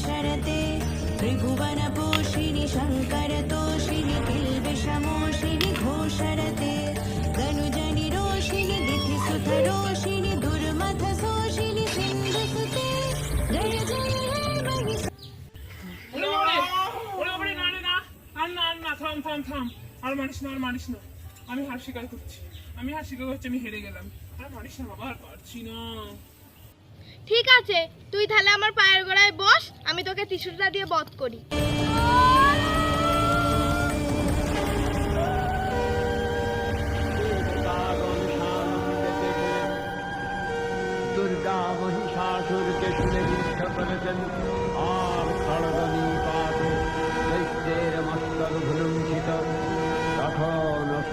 शरते त्रिभुवन पोषिणि शङ्कर तोषिणि किल्बिषमोषिणि घोषरते धनुजनि रोषिणि दितिसुत रोषिणि दुर्मथ शोषिणि सिन्धुसुते जय जय हे महिषा। থাম থাম থাম, আর মানিস না, আর মানিস না। আমি হার স্বীকার করছি, আমি হেরে গেলাম। আর মানিস না বাবা, আর পারছি না। ঠিক আছে, তুই তাহলে আমার পায়ের গোড়ায় বস, আমি তোকে ত্রিশূলটা দিয়ে বধ করি। दुर्गा महिषासुर के सुने युद्ध पर जन और खड़गनी